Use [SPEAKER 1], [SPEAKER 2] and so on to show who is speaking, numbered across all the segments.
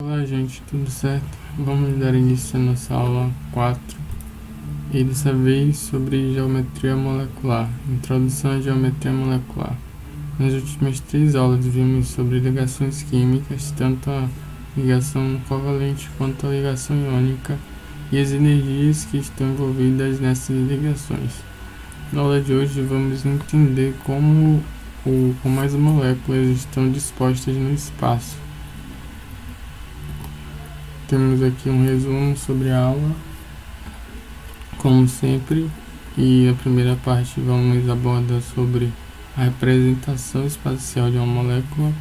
[SPEAKER 1] Olá gente, tudo certo? Vamos dar início à nossa aula 4 e dessa vez sobre geometria molecular, introdução à geometria molecular. Nas últimas 3 aulas vimos sobre ligações químicas, tanto a ligação covalente quanto a ligação iônica e as energias que estão envolvidas nessas ligações. Na aula de hoje vamos entender como as moléculas estão dispostas no espaço. Temos aqui um resumo sobre a aula, como sempre, e a primeira parte vamos abordar sobre a representação espacial de uma molécula,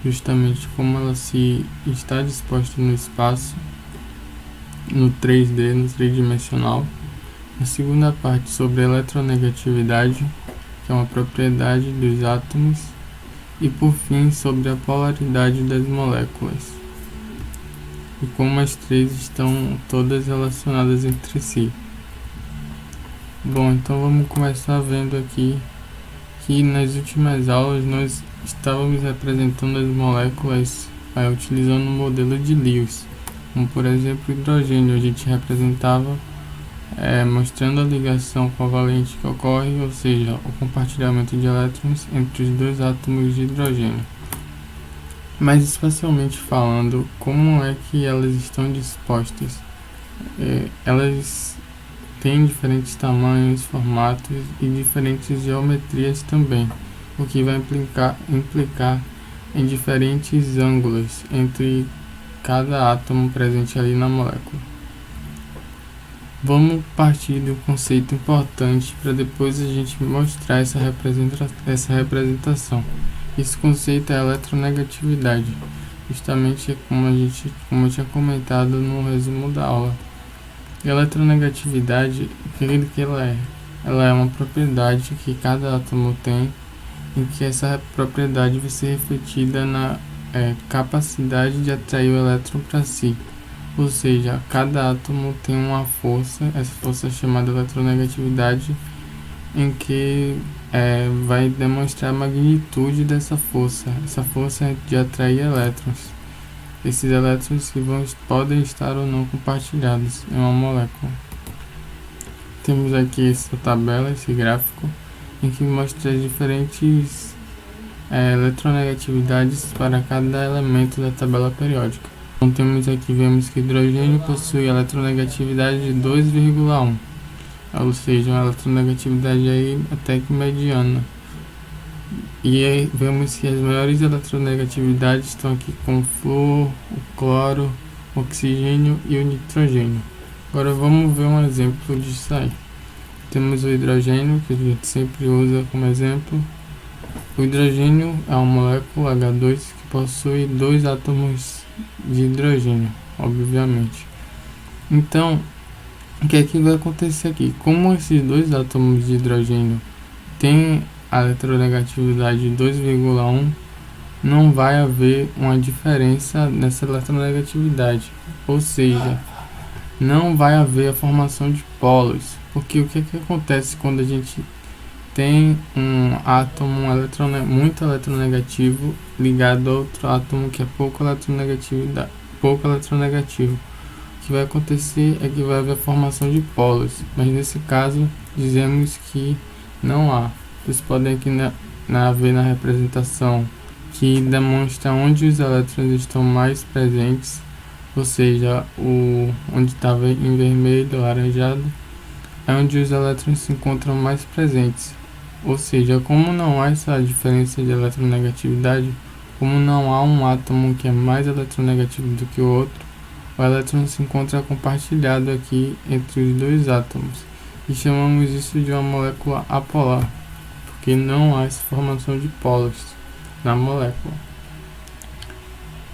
[SPEAKER 1] justamente como ela se está disposta no espaço, no 3D, no tridimensional. A segunda parte sobre a eletronegatividade, que é uma propriedade dos átomos, e por fim sobre a polaridade das moléculas e como as três estão todas relacionadas entre si. Bom, então vamos começar vendo aqui que nas últimas aulas nós estávamos representando as moléculas utilizando o modelo de Lewis, como por exemplo o hidrogênio. A gente representava mostrando a ligação covalente que ocorre, ou seja, o compartilhamento de elétrons entre os dois átomos de hidrogênio. Mas espacialmente falando, como é que elas estão dispostas? Elas têm diferentes tamanhos, formatos e diferentes geometrias também, o que vai implicar em diferentes ângulos entre cada átomo presente ali na molécula. Vamos partir de um conceito importante para depois a gente mostrar essa representação. Esse conceito é a eletronegatividade, justamente como eu tinha comentado no resumo da aula. E a eletronegatividade, o que ela é? Ela é uma propriedade que cada átomo tem, em que essa propriedade vai ser refletida na capacidade de atrair o elétron para si. Ou seja, cada átomo tem uma força, essa força é chamada eletronegatividade, em que vai demonstrar a magnitude dessa força. Essa força é de atrair elétrons. Esses elétrons que podem estar ou não compartilhados em uma molécula. Temos aqui essa tabela, esse gráfico, em que mostra as diferentes eletronegatividades para cada elemento da tabela periódica. Então vemos que o hidrogênio possui eletronegatividade de 2,1. Ou seja, uma eletronegatividade aí até que mediana. E aí vemos que as maiores eletronegatividades estão aqui com o flúor, o cloro, o oxigênio e o nitrogênio. Agora vamos ver um exemplo disso aí. Temos o hidrogênio, que a gente sempre usa como exemplo. O hidrogênio é uma molécula H2 que possui 2 átomos de hidrogênio, obviamente. Então, o que é que vai acontecer aqui? Como esses 2 átomos de hidrogênio têm a eletronegatividade de 2,1, não vai haver uma diferença nessa eletronegatividade. Ou seja, não vai haver a formação de polos. Porque o que é que acontece quando a gente tem um átomo muito eletronegativo ligado a outro átomo que é pouco eletronegativo? O que vai acontecer é que vai haver a formação de polos, mas nesse caso dizemos que não há. Vocês podem aqui ver na representação que demonstra onde os elétrons estão mais presentes, ou seja, onde estava em vermelho, laranjado, é onde os elétrons se encontram mais presentes. Ou seja, como não há essa diferença de eletronegatividade, como não há um átomo que é mais eletronegativo do que o outro, o elétron se encontra compartilhado aqui entre os 2 átomos e chamamos isso de uma molécula apolar, porque não há essa formação de polos na molécula.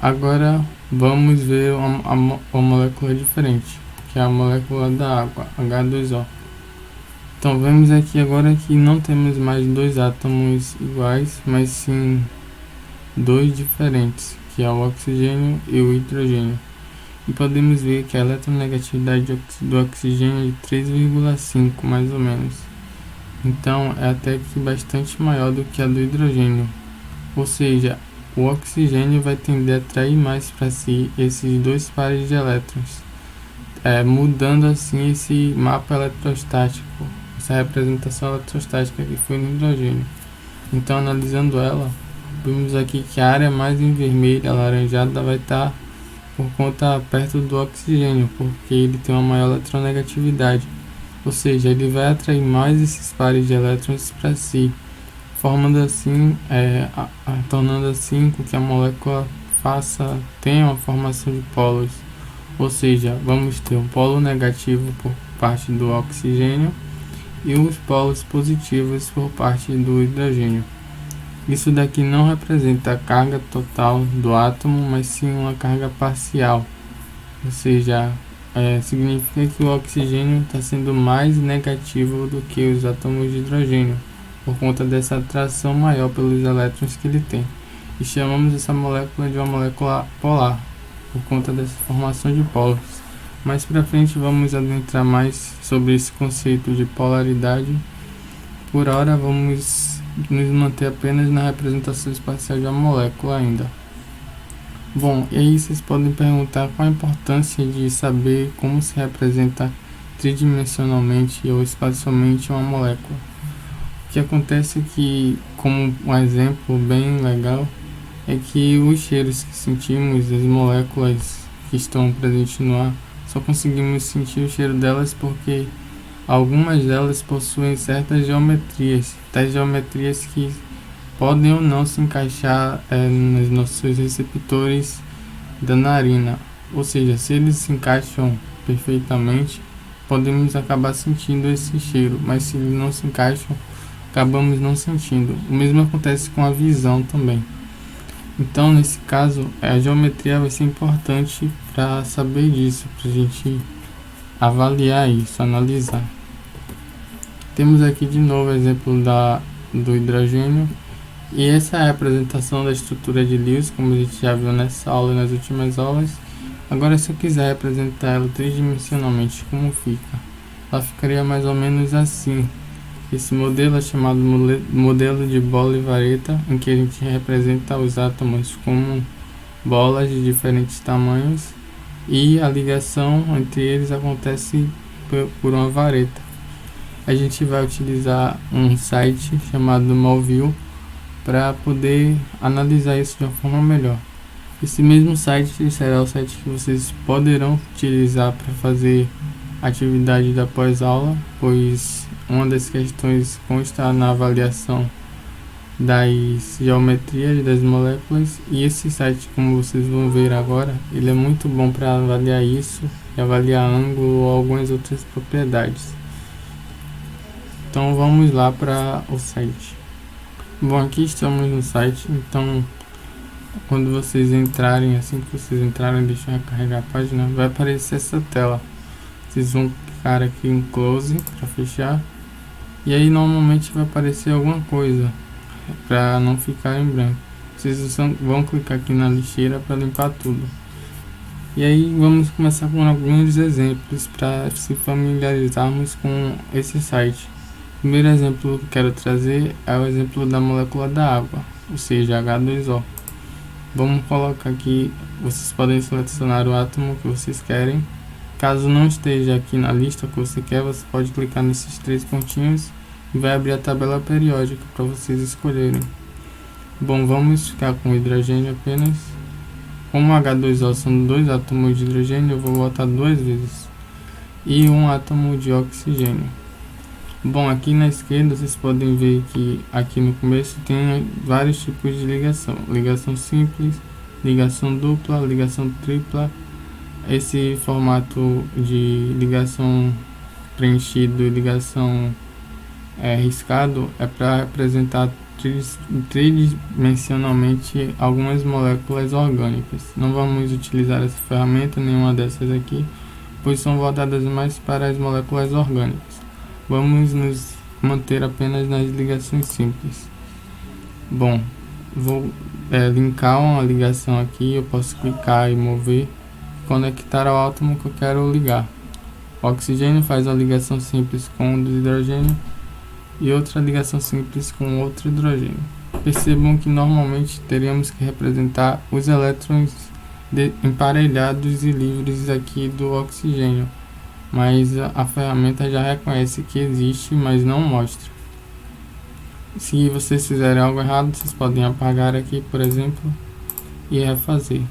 [SPEAKER 1] Agora vamos ver uma molécula diferente, que é a molécula da água, H2O. Então vemos aqui agora que não temos mais 2 átomos iguais, mas sim 2 diferentes, que é o oxigênio e o hidrogênio. E podemos ver que a eletronegatividade do oxigênio é de 3,5 mais ou menos. Então é até que bastante maior do que a do hidrogênio. Ou seja, o oxigênio vai tender a atrair mais para si esses dois pares de elétrons, mudando assim esse mapa eletrostático, essa representação eletrostática que foi no hidrogênio. Então, analisando ela, vimos aqui que a área mais em vermelho, alaranjada, vai estar por conta perto do oxigênio, porque ele tem uma maior eletronegatividade, ou seja, ele vai atrair mais esses pares de elétrons para si, formando assim, tornando assim com que a molécula tenha uma formação de polos, ou seja, vamos ter um polo negativo por parte do oxigênio e os polos positivos por parte do hidrogênio. Isso daqui não representa a carga total do átomo, mas sim uma carga parcial, ou seja, significa que o oxigênio está sendo mais negativo do que os átomos de hidrogênio, por conta dessa atração maior pelos elétrons que ele tem. E chamamos essa molécula de uma molécula polar, por conta dessa formação de polos. Mais para frente vamos adentrar mais sobre esse conceito de polaridade. Por hora vamos nos manter apenas na representação espacial de uma molécula ainda. Bom, e aí vocês podem perguntar qual a importância de saber como se representa tridimensionalmente ou espacialmente uma molécula. O que acontece é que, como um exemplo bem legal, é que os cheiros que sentimos, as moléculas que estão presentes no ar, só conseguimos sentir o cheiro delas porque algumas delas possuem certas geometrias, tais geometrias que podem ou não se encaixar nos nossos receptores da narina, ou seja, se eles se encaixam perfeitamente, podemos acabar sentindo esse cheiro, mas se eles não se encaixam, acabamos não sentindo. O mesmo acontece com a visão também. Então, nesse caso, a geometria vai ser importante para saber disso, para a gente avaliar isso, analisar. Temos aqui de novo o exemplo do hidrogênio, e essa é a apresentação da estrutura de Lewis, como a gente já viu nessa aula e nas últimas aulas. Agora, se eu quiser representar ela tridimensionalmente, como fica? Ela ficaria mais ou menos assim. Esse modelo é chamado modelo de bola e vareta, em que a gente representa os átomos como bolas de diferentes tamanhos e a ligação entre eles acontece por uma vareta. A gente vai utilizar um site chamado Molview para poder analisar isso de uma forma melhor. Esse mesmo site será o site que vocês poderão utilizar para fazer a atividade da pós-aula, pois uma das questões consta na avaliação das geometrias das moléculas, e esse site, como vocês vão ver agora, ele é muito bom para avaliar isso, e avaliar ângulo ou algumas outras propriedades. Então vamos lá para o site. Bom, aqui estamos no site. Então, quando vocês entrarem, assim que vocês entrarem, deixa eu recarregar a página, vai aparecer essa tela. Vocês vão clicar aqui em close para fechar, e aí normalmente vai aparecer alguma coisa para não ficar em branco. Vocês vão clicar aqui na lixeira para limpar tudo. E aí vamos começar com alguns exemplos para se familiarizarmos com esse site. O primeiro exemplo que eu quero trazer é o exemplo da molécula da água, ou seja, H2O. Vamos colocar aqui, vocês podem selecionar o átomo que vocês querem. Caso não esteja aqui na lista que você quer, você pode clicar nesses 3 pontinhos e vai abrir a tabela periódica para vocês escolherem. Bom, vamos ficar com hidrogênio apenas. Como H2O são 2 átomos de hidrogênio, eu vou botar 2 vezes. E 1 átomo de oxigênio. Bom, aqui na esquerda vocês podem ver que aqui no começo tem vários tipos de ligação. Ligação simples, ligação dupla, ligação tripla. Esse formato de ligação preenchido e ligação riscado é para representar tridimensionalmente algumas moléculas orgânicas. Não vamos utilizar essa ferramenta, nenhuma dessas aqui, pois são voltadas mais para as moléculas orgânicas. Vamos nos manter apenas nas ligações simples. Bom, vou linkar uma ligação aqui, eu posso clicar e mover, conectar ao átomo que eu quero ligar. O oxigênio faz uma ligação simples com o hidrogênio e outra ligação simples com outro hidrogênio. Percebam que normalmente teríamos que representar os elétrons emparelhados e livres aqui do oxigênio, mas a ferramenta já reconhece que existe, mas não mostra. Se vocês fizerem algo errado, vocês podem apagar aqui, por exemplo, e refazer.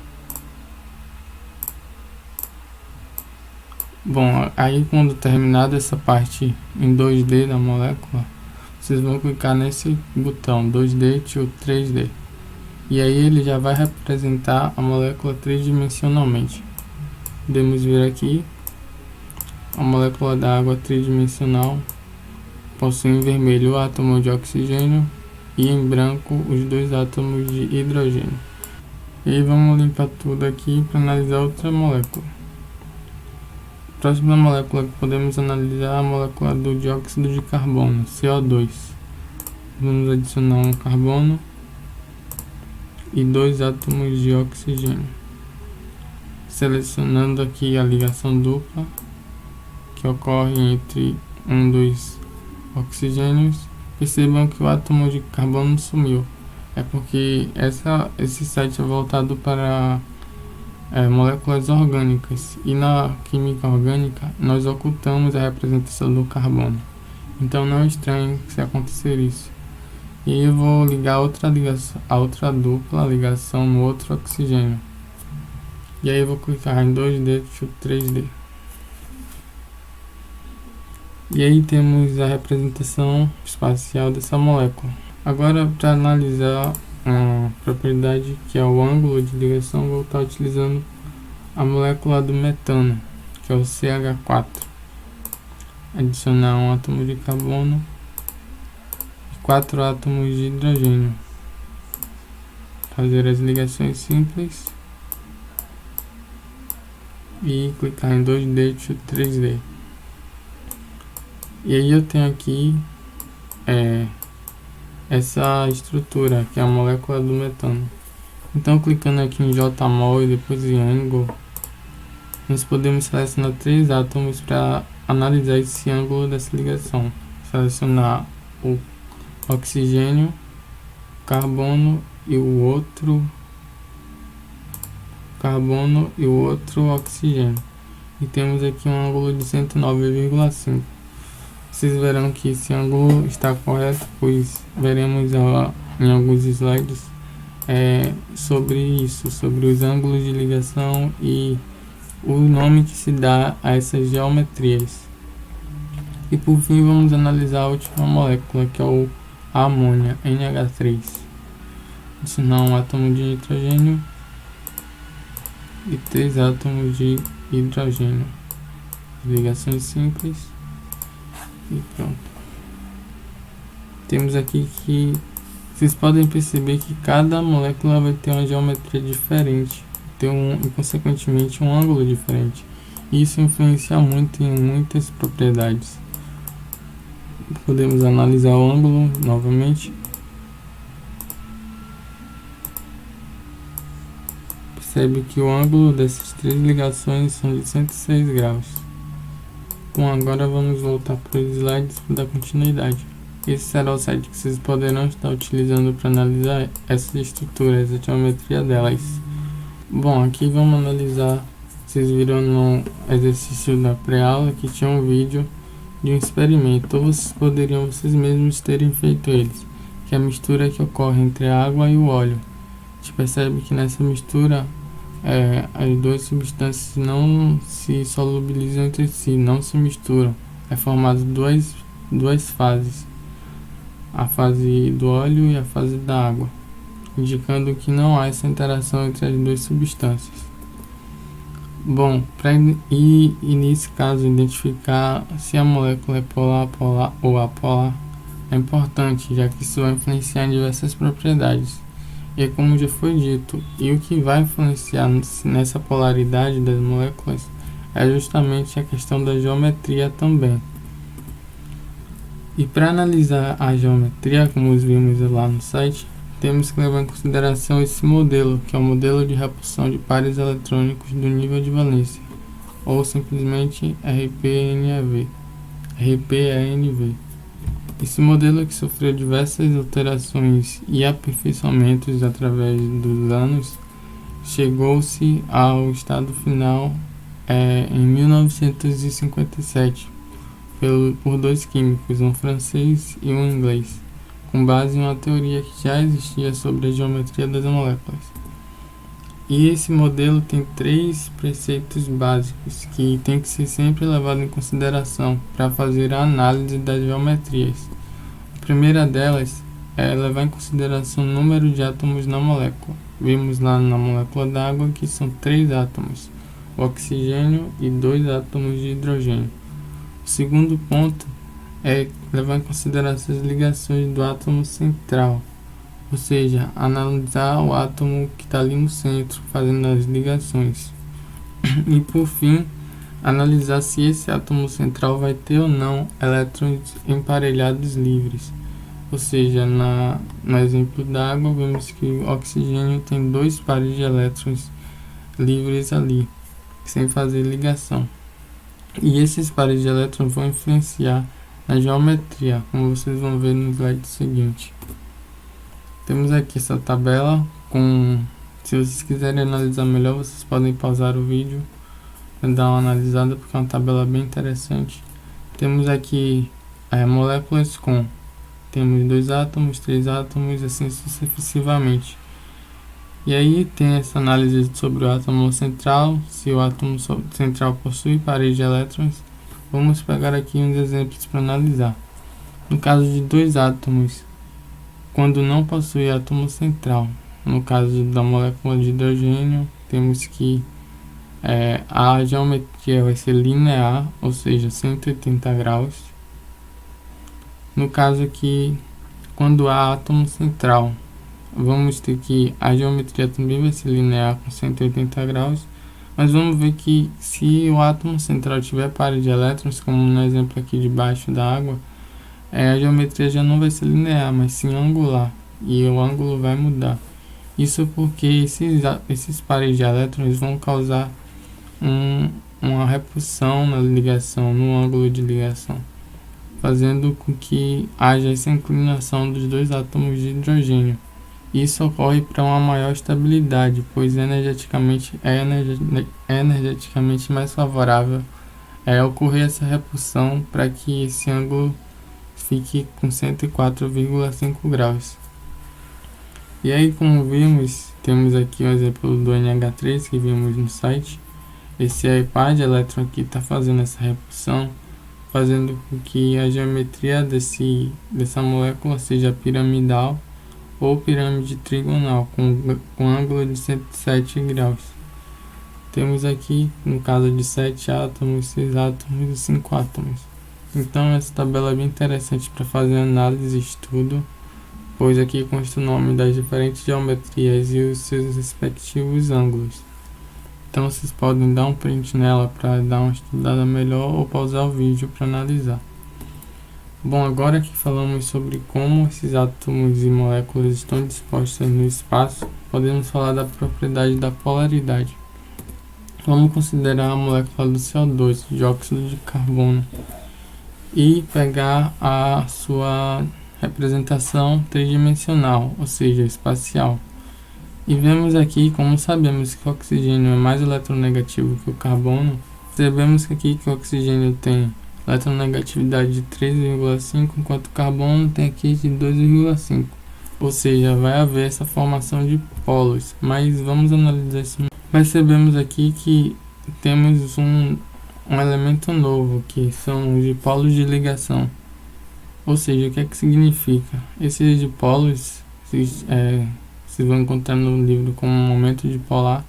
[SPEAKER 1] Bom, aí quando terminar essa parte em 2D da molécula, vocês vão clicar nesse botão 2D to 3D. E aí ele já vai representar a molécula tridimensionalmente. Podemos ver aqui a molécula da água tridimensional possui em vermelho o átomo de oxigênio e em branco os 2 átomos de hidrogênio. E aí vamos limpar tudo aqui para analisar outra molécula. A próxima molécula que podemos analisar é a molécula do dióxido de carbono, CO2. Vamos adicionar um carbono e 2 átomos de oxigênio. Selecionando aqui a ligação dupla que ocorre entre dos oxigênios, percebam que o átomo de carbono sumiu. É porque esse site é voltado para moléculas orgânicas, e na química orgânica nós ocultamos a representação do carbono. Então não é estranho se acontecer isso. E aí eu vou ligar a outra dupla ligação no outro oxigênio. E aí eu vou clicar em 2D to 3D. E aí temos a representação espacial dessa molécula. Agora, para analisar a propriedade que é o ângulo de ligação, vou estar utilizando a molécula do metano, que é o CH4. Adicionar um átomo de carbono e 4 átomos de hidrogênio. Fazer as ligações simples e clicar em 2D to 3D. E aí eu tenho aqui essa estrutura, que é a molécula do metano. Então, clicando aqui em JMOL e depois em Angle, nós podemos selecionar 3 átomos para analisar esse ângulo dessa ligação. Selecionar o oxigênio, carbono e o outro oxigênio. E temos aqui um ângulo de 109,5. Vocês verão que esse ângulo está correto, pois veremos em alguns slides sobre isso, sobre os ângulos de ligação e o nome que se dá a essas geometrias. E por fim vamos analisar a última molécula, que é a amônia, NH3. Adicionar um átomo de nitrogênio e 3 átomos de hidrogênio. Ligações simples. E pronto. Temos aqui que vocês podem perceber que cada molécula vai ter uma geometria diferente, e consequentemente um ângulo diferente. Isso influencia muito em muitas propriedades. Podemos analisar o ângulo novamente. Percebe que o ângulo dessas 3 ligações são de 106 graus. Bom, agora vamos voltar para os slides para dar continuidade. Esse será o site que vocês poderão estar utilizando para analisar essas estruturas, a geometria delas. Bom, aqui vamos analisar. Vocês viram no exercício da pré-aula que tinha um vídeo de um experimento, ou vocês mesmos terem feito eles, que é a mistura que ocorre entre a água e o óleo. A gente percebe que nessa mistura as 2 substâncias não se solubilizam entre si, não se misturam. É formado duas fases, a fase do óleo e a fase da água, indicando que não há essa interação entre as 2 substâncias. Bom, e nesse caso identificar se a molécula é polar, polar ou apolar é importante, já que isso vai influenciar em diversas propriedades. E como já foi dito, e o que vai influenciar nessa polaridade das moléculas é justamente a questão da geometria também. E para analisar a geometria, como vimos lá no site, temos que levar em consideração esse modelo, que é o modelo de repulsão de pares eletrônicos do nível de valência, ou simplesmente RPNV. Esse modelo, que sofreu diversas alterações e aperfeiçoamentos através dos anos, chegou-se ao estado final em 1957 por dois químicos, um francês e um inglês, com base em uma teoria que já existia sobre a geometria das moléculas. E esse modelo tem 3 preceitos básicos que tem que ser sempre levado em consideração para fazer a análise das geometrias. A primeira delas é levar em consideração o número de átomos na molécula. Vimos lá na molécula d'água que são 3 átomos, o oxigênio e 2 átomos de hidrogênio. O segundo ponto é levar em consideração as ligações do átomo central, ou seja, analisar o átomo que está ali no centro, fazendo as ligações. E por fim, analisar se esse átomo central vai ter ou não elétrons emparelhados livres. Ou seja, no exemplo da água, vemos que o oxigênio tem 2 pares de elétrons livres ali, sem fazer ligação. E esses pares de elétrons vão influenciar na geometria, como vocês vão ver no slide seguinte. Temos aqui essa tabela se vocês quiserem analisar melhor, vocês podem pausar o vídeo e dar uma analisada, porque é uma tabela bem interessante. Temos aqui moléculas temos 2 átomos, 3 átomos, assim sucessivamente. E aí tem essa análise sobre o átomo central, se o átomo central possui parede de elétrons. Vamos pegar aqui uns exemplos para analisar. No caso de 2 átomos, quando não possui átomo central, no caso da molécula de hidrogênio, temos que a geometria vai ser linear, ou seja, 180 graus. No caso aqui, quando há átomo central, vamos ter que a geometria também vai ser linear com 180 graus, mas vamos ver que se o átomo central tiver parede de elétrons, como no exemplo aqui de baixo da água, a geometria já não vai ser linear, mas sim angular, e o ângulo vai mudar. Isso porque esses pares de elétrons vão causar uma repulsão na ligação, no ângulo de ligação, fazendo com que haja essa inclinação dos 2 átomos de hidrogênio. Isso ocorre para uma maior estabilidade, pois energeticamente mais favorável ocorrer essa repulsão para que esse ângulo fique com 104,5 graus. E aí, como vimos, temos aqui um exemplo do NH3 que vimos no site. Esse par de elétron aqui está fazendo essa repulsão, fazendo com que a geometria dessa molécula seja piramidal ou pirâmide trigonal, com ângulo de 107 graus. Temos aqui, no caso de 7 átomos, 6 átomos e 5 átomos. Então essa tabela é bem interessante para fazer análise e estudo, pois aqui consta o nome das diferentes geometrias e os seus respectivos ângulos. Então vocês podem dar um print nela para dar uma estudada melhor ou pausar o vídeo para analisar. Bom, agora que falamos sobre como esses átomos e moléculas estão dispostas no espaço, podemos falar da propriedade da polaridade. Vamos considerar a molécula do CO2, dióxido de carbono, e pegar a sua representação tridimensional, ou seja, espacial. E vemos aqui, como sabemos que o oxigênio é mais eletronegativo que o carbono, percebemos que o oxigênio tem eletronegatividade de 3,5, enquanto o carbono tem aqui de 2,5. Ou seja, vai haver essa formação de polos, mas vamos analisar isso. Percebemos aqui que temos um elemento novo, que são os dipolos de ligação. Ou seja, o que é que significa? Esses dipolos se vão encontrar no livro como um momento dipolar,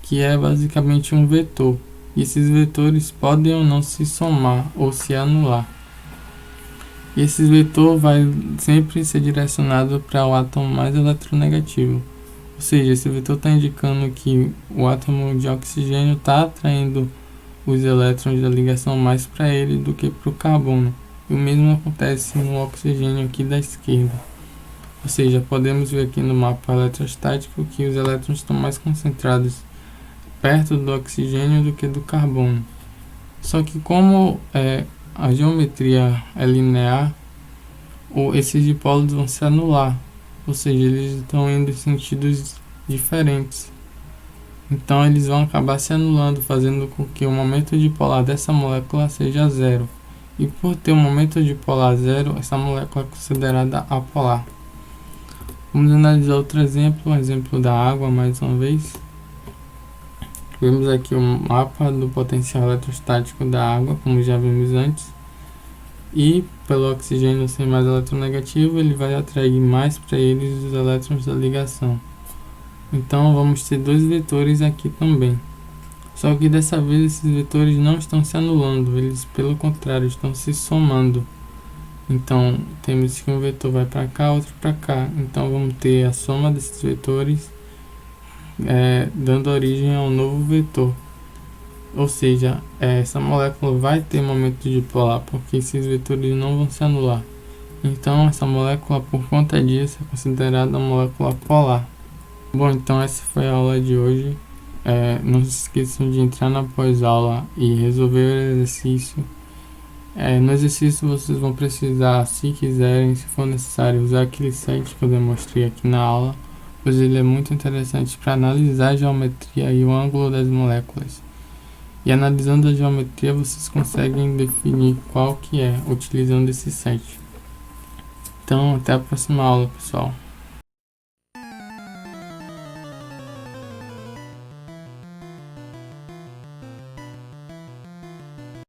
[SPEAKER 1] que é basicamente um vetor. E esses vetores podem ou não se somar ou se anular. E esse vetor vai sempre ser direcionado para o átomo mais eletronegativo. Ou seja, esse vetor está indicando que o átomo de oxigênio está atraindo os elétrons da ligação mais para ele do que para o carbono. E o mesmo acontece no oxigênio aqui da esquerda. Ou seja, podemos ver aqui no mapa eletrostático que os elétrons estão mais concentrados perto do oxigênio do que do carbono. Só que como a geometria é linear, esses dipólitos vão se anular, ou seja, eles estão indo em sentidos diferentes. Então eles vão acabar se anulando, fazendo com que o momento dipolar dessa molécula seja zero. E por ter um momento dipolar zero, essa molécula é considerada apolar. Vamos analisar outro exemplo, um exemplo da água mais uma vez. Vemos aqui o mapa do potencial eletrostático da água, como já vimos antes. E pelo oxigênio ser mais eletronegativo, ele vai atrair mais para eles os elétrons da ligação. Então vamos ter dois vetores aqui também. Só que dessa vez esses vetores não estão se anulando, eles pelo contrário estão se somando. Então temos que um vetor vai para cá, outro para cá. Então vamos ter a soma desses vetores dando origem a um novo vetor. Ou seja, essa molécula vai ter momento dipolar, porque esses vetores não vão se anular. Então essa molécula, por conta disso, é considerada uma molécula polar. Bom, então essa foi a aula de hoje. Não se esqueçam de entrar na pós-aula e resolver o exercício. No exercício vocês vão precisar, se quiserem, se for necessário, usar aquele site que eu demonstrei aqui na aula, pois ele é muito interessante para analisar a geometria e o ângulo das moléculas. E analisando a geometria vocês conseguem definir qual que é, utilizando esse site. Então até a próxima aula, pessoal.